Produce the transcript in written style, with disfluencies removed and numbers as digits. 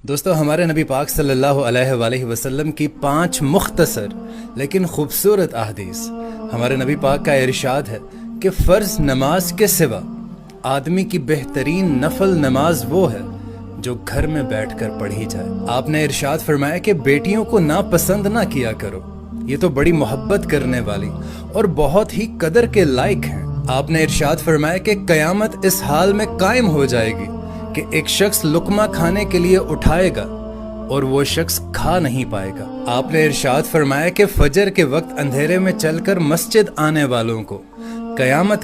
दोस्तों, हमारे नबी पाक सल्लल्लाहु अलैहि वसल्लम की 5 मुख्तसर लेकिन खूबसूरत अहदीस। हमारे नबी पाक का इरशाद है कि फ़र्ज़ नमाज के सिवा आदमी की बेहतरीन नफल नमाज वो है जो घर में बैठकर पढ़ी जाए। आपने इरशाद फरमाया कि बेटियों को नापसंद ना किया करो, ये तो बड़ी मोहब्बत करने वाली और बहुत ही कदर के लायक हैं। आपने इरशाद फरमाया कि क़यामत इस हाल में कायम हो जाएगी कि एक शख्स लुकमा खाने के लिए उठाएगा और वो शख्स खा नहीं पाएगा। आपने इरशाद फरमाया कि फजर के वक्त अंधेरे में चलकर मस्जिद आने वालों को क़यामत